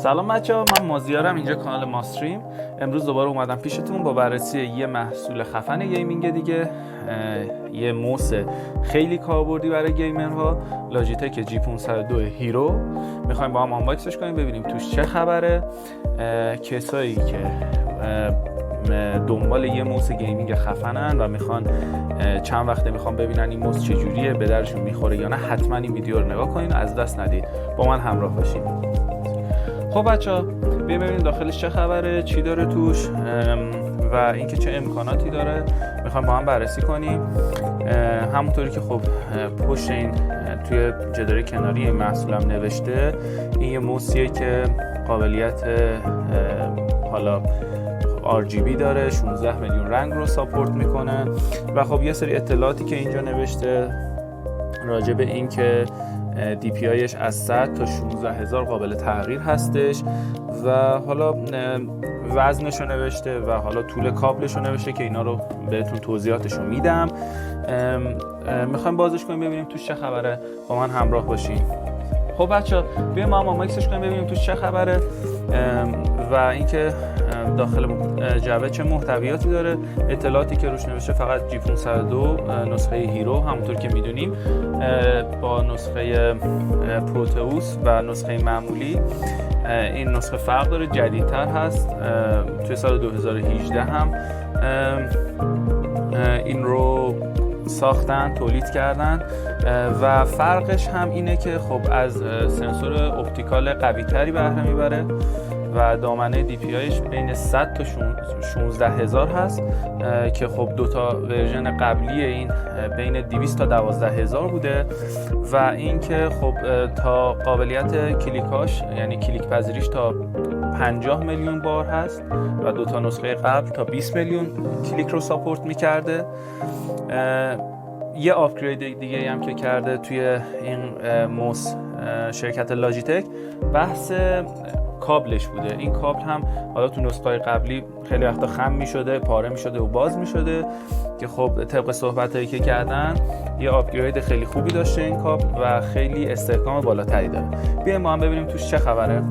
سلام بچه‌ها، من مازیارم، اینجا کانال ماستریم. امروز دوباره اومدم پیشتون با بررسی یه محصول خفن گیمینگ دیگه، یه موس خیلی کاربردی برای گیمرها، لاجیتک جی 502 هیرو. میخوایم با هم آنباکسش کنیم ببینیم توش چه خبره. کسایی که دنبال یه موس گیمینگ خفنن و میخوان چند وقته میخوان ببینن این موس چجوریه، به درشون میخوره یا نه، حتما این ویدیو رو نگاه کنین و از دست ندید، با من همراه باشین. خب بچه‌ها، بیایم ببینیم داخلش چه خبره، چی داره توش و اینکه چه امکاناتی داره. میخوایم با هم بررسی کنیم. همونطوری که خب پشت این توی جدار کناری این محصولم نوشته، این یه موسیه که قابلیت حالا RGB داره، 16 میلیون رنگ رو ساپورت میکنه و خب یه سری اطلاعاتی که اینجا نوشته راجع به این که DPIش از 100 تا 16000 قابل تغییر هستش و حالا وزنش رو نوشته و حالا طول کابلش رو نوشته که اینا رو بهتون توضیحاتش رو میدم. میخوایم بازش کنیم ببینیم توش چه خبره، با من همراه باشین. خب بچه‌ها، بیایم ما هم آنباکسش کنیم ببینیم توش چه خبره و اینکه داخل جعبه چه محتویاتی داره. اطلاعاتی که روش نوشته فقط جی 502 نسخه هیرو، همونطور که میدونیم با نسخه پروتئوس و نسخه معمولی این نسخه فرق داره، جدیدتر هست. توی سال 2018 هم این رو ساختن، تولید کردن و فرقش هم اینه که خب از سنسور اپتیکال قوی تری بهره میبره و دامنه DPIش بین 100 تا 16000 هست که خب دوتا ورژن قبلی این بین 200 تا 12000 بوده و این که خب تا قابلیت کلیکاش یعنی کلیک پذیریش تا 50 میلیون بار هست و دوتا نسخه قبل تا 20 میلیون کلیک رو ساپورت میکرده. یه آپگرید دیگه هم که کرده توی این موس شرکت لاجیتک بحث کابلش بوده. این کابل هم حالا تو نسخه‌های قبلی خیلی وقتا خم می‌شده، پاره می‌شده و باز می‌شده که خب طبق صحبتایی که کردن یه آپگرید خیلی خوبی داشته این کابل و خیلی استحکام بالاتری داره. بیایم ما هم ببینیم توش چه خبره.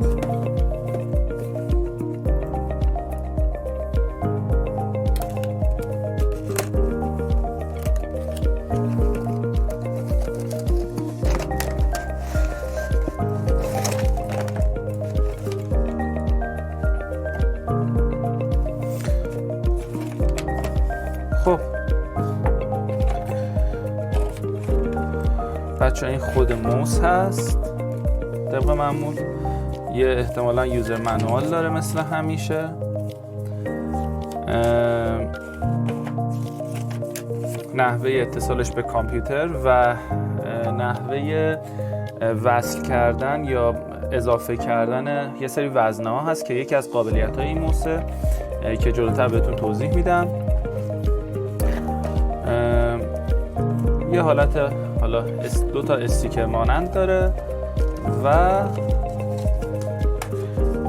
خب بچه، این خود موس هست طبق معمول، یه احتمالا یوزر منوال داره مثل همیشه. نحوه اتصالش به کامپیوتر و نحوه وصل کردن یا اضافه کردن یه سری وزنه ها هست که یکی از قابلیت های این موسه که جلوتر بهتون توضیح میدم. یه حالت حالا دو تا استیکر مانند داره و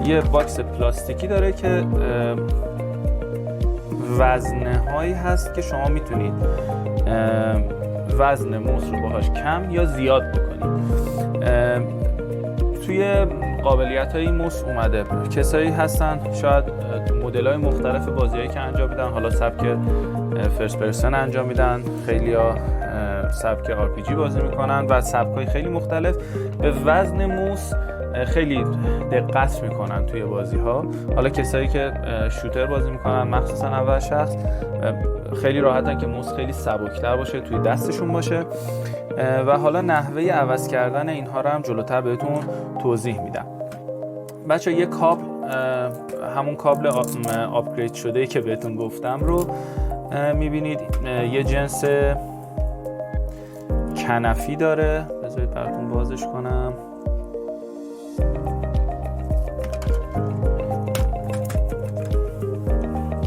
یه باکس پلاستیکی داره که وزنه هایی هست که شما میتونید وزن موس رو باهاش کم یا زیاد بکنید. توی قابلیت های موس اومده کسایی هستن شاید تو مدل های مختلف بازیایی که انجام میدن، حالا سبک فرست پرسن انجام میدن، خیلی ها سبک RPG بازی میکنن و سبک های خیلی مختلف، به وزن موس خیلی دقت میکنن توی بازی ها. حالا کسایی که شوتر بازی میکنن مخصوصا اول شخص خیلی راحتن که موس خیلی سبکتر باشه، توی دستشون باشه و حالا نحوه عوض کردن اینها رو هم جلوتر بهتون توضیح میدم. بچه، یه کابل، همون کابل آپگرید شده که بهتون گفتم رو میبینید، یه جنس کنفی داره. بذارید براتون بازش کنم.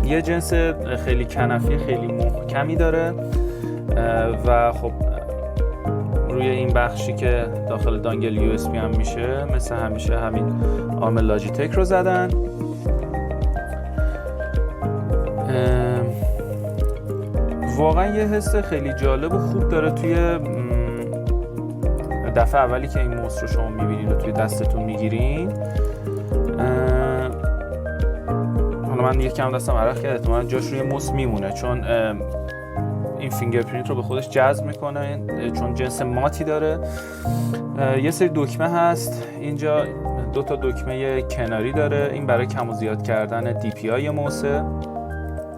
یه جنس خیلی کنفی خیلی محکمی داره و خب روی این بخشی که داخل دانگل USB هم میشه مثل همیشه همین آرم لاجیتک رو زدن. واقعا یه حس خیلی جالب و خوب داره توی دفعه اولی که این موس رو شما میبینید و توی دستتون میگیرین. حالا من یکم دستم عرق کرد، احتمالاً جاش روی موس میمونه چون این فینگرپرینت رو به خودش جذب میکنه چون جنس ماتی داره. یه سری دکمه هست اینجا، 2 تا دکمه کناری داره، این برای کم و زیاد کردن DPI موسه،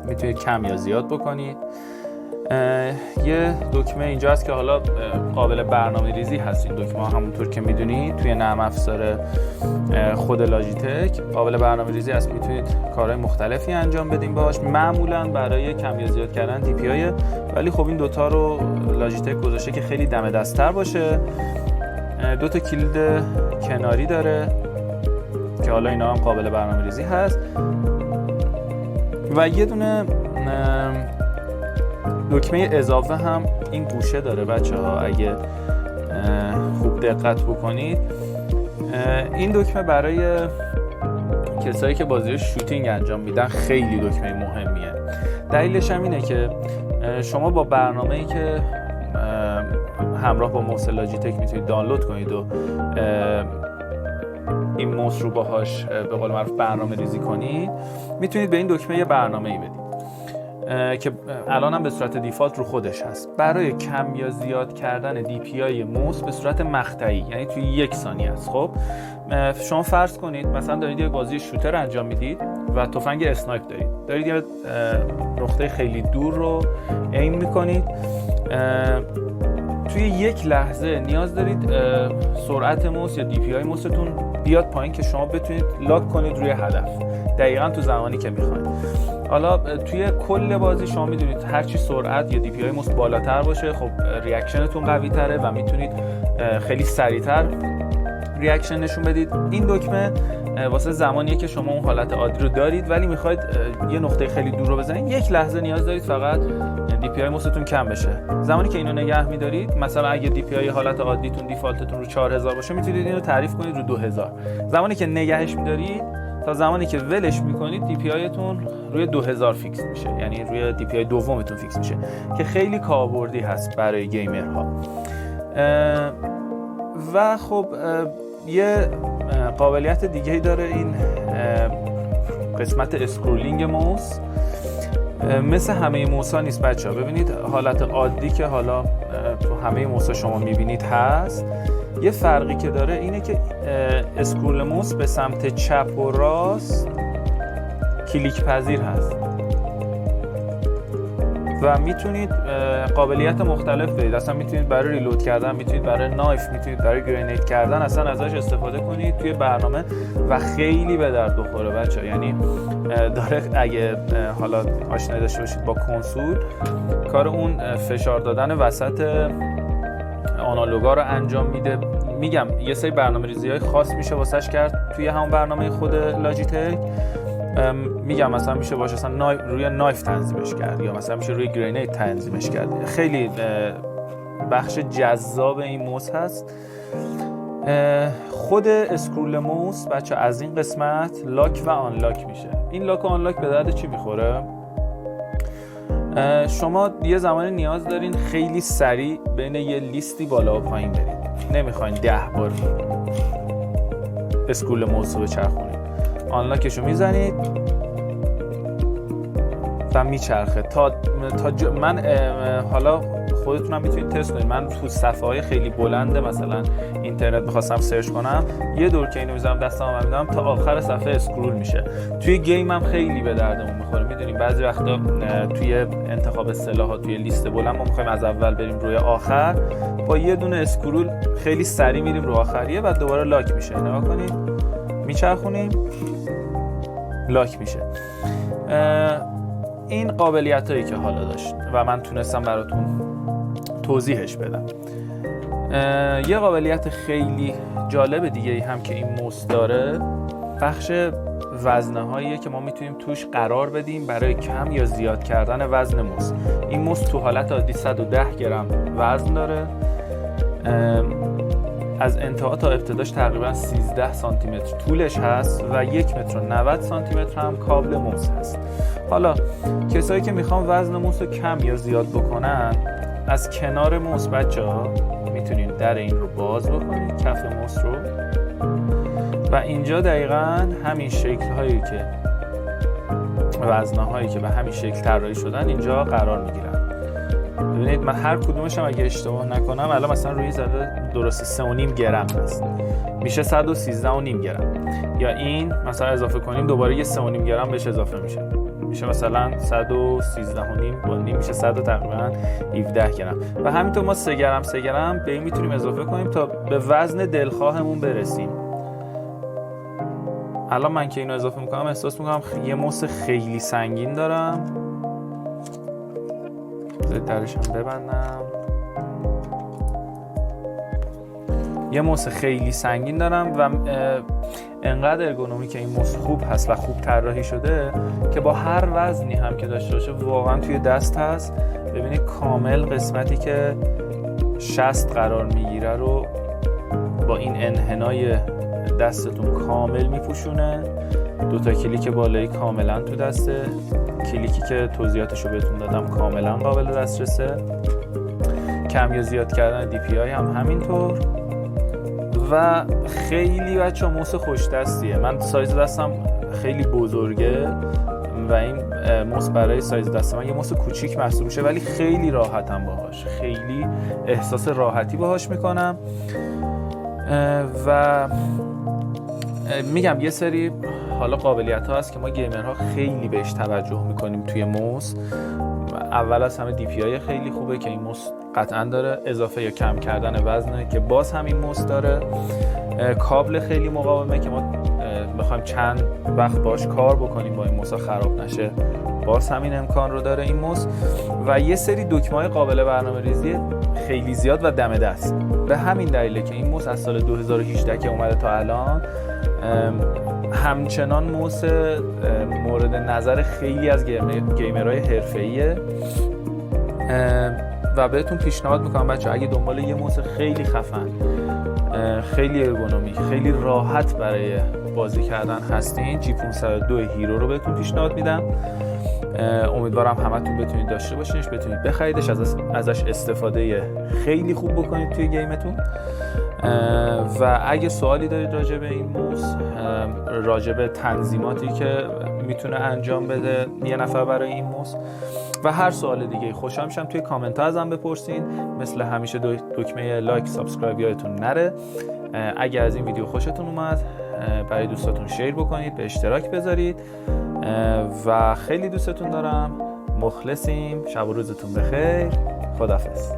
میتونید کم یا زیاد بکنید. یه دکمه اینجا هست که حالا قابل برنامه ریزی هست. این دکمه ها همونطور که میدونید توی نرم افزار خود لاجیتک قابل برنامه ریزی هست، میتونید کارهای مختلفی انجام بدین باهاش، معمولا برای کم یا زیاد کردن DPI. ولی خب این دوتا رو لاجیتک گذاشته که خیلی دم دست‌تر باشه. 2 تا کلید کناری داره که حالا اینا هم قابل برنامه ریزی هست و یه دونه دکمه اضافه هم این گوشه داره بچه‌ها، اگه خوب دقت بکنید. این دکمه برای کسایی که بازی شوتینگ انجام میدن خیلی دکمه مهمیه. دلیلش هم اینه که شما با برنامه‌ای که همراه با موس لاجیتک میتونید دانلود کنید و این موس رو باهاش به قول معروف برنامه ریزی کنید، میتونید به این دکمه یه برنامه‌ای بدید که الان هم به صورت دیفالت رو خودش هست برای کم یا زیاد کردن DPI موس به صورت مقطعی، یعنی توی 1 ثانیه است. خب شما فرض کنید مثلا دارید یه بازی شوتر انجام میدید و تفنگ اسنایپ دارید یه نقطه خیلی دور رو ایم میکنید، توی 1 لحظه نیاز دارید سرعت موس یا DPI موستون بیاد پایین که شما بتونید لاک کنید روی هدف دقیقاً تو زمانی که میخواید. حالا توی کل بازی شما میدونید هرچی سرعت یا DPI موس بالاتر باشه خب ریاکشنتون قوی تره و میتونید خیلی سریعتر ریاکشن نشون بدید. این دکمه واسه زمانیه که شما اون حالت عادی رو دارید ولی میخواید یه نقطه خیلی دور رو بزنید، 1 لحظه نیاز دارید فقط DPI موستون کم بشه. زمانی که اینو نگه می‌دارید، مثلا اگه DPI حالت عادیتون دیفالتتون رو 4000 باشه میتونید اینو تعریف کنید رو 2000. زمانی که نگهش می‌دارید تا زمانی که ولش می‌کنید DPI تون روی 2000 فیکس میشه، یعنی روی DPI دومتون فیکس میشه که خیلی کاربردی هست برای گیمرها. و خب یه قابلیت دیگه‌ای داره این قسمت اسکرولینگ موس. مثل همه موس‌ها نیست بچه‌ها. ببینید حالت عادی که حالا تو همه موس‌ها شما می‌بینید هست، یه فرقی که داره اینه که اسکرول موس به سمت چپ و راست کلیک پذیر هست و میتونید قابلیت مختلف بدید. اصلا میتونید برای ریلود کردن، میتونید برای نایف، میتونید برای گرینید کردن اصلا ازش استفاده کنید توی برنامه و خیلی به درد بخوره بچه‌ها. یعنی داره اگه حالا آشنایی داشته باشید با کنسول، کار اون فشار دادن وسط آنالوگا رو انجام میده. میگم یه سری برنامه‌ریزی‌های خاص میشه واسش کرد توی همون برنامه خود لاجیتک. میگم مثلا میشه باشه مثلا روی نایف تنظیمش کرد یا مثلا میشه روی گرینید تنظیمش کرد. خیلی بخش جذاب این موس هست. خود اسکرول موس بچه از این قسمت لاک و آنلاک میشه. این لاک و آنلاک به درد چی میخوره؟ شما یه زمانی نیاز دارین خیلی سریع بین یه لیستی بالا و پایین برید، نمیخواین 10 بار اسکرول موس رو بچرخونید. آنلاکشو میزنید و میچرخه تا من حالا خودتونم میتونید تست کنید. من تو صفحه‌های خیلی بلنده مثلا اینترنت می‌خواستم سرچ کنم، یه دور که اینو میذارم دستم میدم تا آخر صفحه اسکرول میشه. توی گیم هم خیلی به دردمون میخوره. میدونیم بعضی وقتا توی انتخاب اصطلاحات توی لیست بلند ما می‌خوایم از اول بریم روی آخر، با یه دونه اسکرول خیلی سریع میریم رو آخریه و دوباره لاک میشه. نگاه کنید میچرخونیم لاک میشه. این قابلیتایی که حالا داشت و من تونستم براتون توضیحش بدم. یه قابلیت خیلی جالب دیگه هم که این موس داره، بخش وزنه هاییه که ما میتونیم توش قرار بدیم برای کم یا زیاد کردن وزن موس. این موس تو حالت عادی 110 گرم وزن داره، از انتها تا ابتداش تقریبا 13 سانتی متر طولش هست و 1 متر و 90 سانتی متر هم کابل موس هست. حالا کسایی که میخوان وزن موس رو کم یا زیاد بکنن، از کنار موس بچه‌ها میتونین در این رو باز بکنید، کف موس رو، و اینجا دقیقاً همین شکل هایی که وزنه هایی که به همین شکل طراحی شدن اینجا قرار میگیرن. ببینید من هر کدومش هم اگه اشتباه نکنم الان مثلا روی زده درسته 3.5 گرم هست، میشه 113.5 گرم. یا این مثلا اضافه کنیم دوباره یه 3.5 گرم بهش اضافه میشه مثلا 113.5 با نیم میشه 100 تقریبا 17 گرم. و همینطور ما 3 گرم به این میتونیم اضافه کنیم تا به وزن دلخواهمون برسیم. الان من که اینو اضافه میکنم احساس میکنم یه مس خیلی سنگین دارم. درشم ببندم. یه مس خیلی سنگین دارم و انقدر ارگونومیک این مس خوب هست و خوب طراحی شده که با هر وزنی هم که داشته باشه واقعا توی دست هست. ببینید کامل قسمتی که شست قرار میگیره رو با این انحنای دستتون کامل میپوشونه. 2 کلیک بالایی کاملا تو دسته، کلیکی که توضیحاتشو بهتون دادم کاملا قابل دسترسه. کم یا زیاد کردن دی پی آی هم همینطور. و خیلی بچه‌ها موس خوش دستیه. من سایز دستم خیلی بزرگه و این موس برای سایز دست من یه موس کوچیک محسوب میشه، ولی خیلی راحتم باهاش، خیلی احساس راحتی باهاش میکنم. و میگم یه سری حالا قابلیت ها هست که ما گیمرها خیلی بهش توجه میکنیم توی موس. اول از همه دی پی آی خیلی خوبه که این موس قطعا داره، اضافه یا کم کردن وزنه که باز همین موس داره، کابل خیلی مقاومه که ما بخوایم چند وقت باش کار بکنیم با این موس خراب نشه، باز همین امکان رو داره این موس. و یه سری دکمه‌های قابل برنامه‌ریزی خیلی زیاد و دم دست. به همین دلیله که این موس از سال 2018 که اومده تا الان همچنان موس مورد نظر خیلی از گیمرهای حرفه‌ایه. و بهتون پیشنهاد میکنم بچه اگه دنبال یه موس خیلی خفن، خیلی ارگونومیک، خیلی راحت برای بازی کردن هستین، جی 502 هیرو رو بهتون پیشنهاد میدم. امیدوارم همتون بتونید داشته باشینش، بتونید بخریدش، ازش استفاده خیلی خوب بکنید توی گیمتون. و اگه سوالی دارید راجع به این موس، راجع به تنظیماتی که میتونه انجام بده یه نفر برای این موس و هر سوال دیگه، خوشحال میشم توی کامنت ها ازم بپرسین. مثل همیشه دکمه لایک سابسکرایب یادتون نره. اگه از این ویدیو خوشتون اومد برای دوستاتون شیر بکنید، به اشتراک بذارید و خیلی دوستتون دارم. مخلصیم. شب و روزتون بخیر. خداحافظ.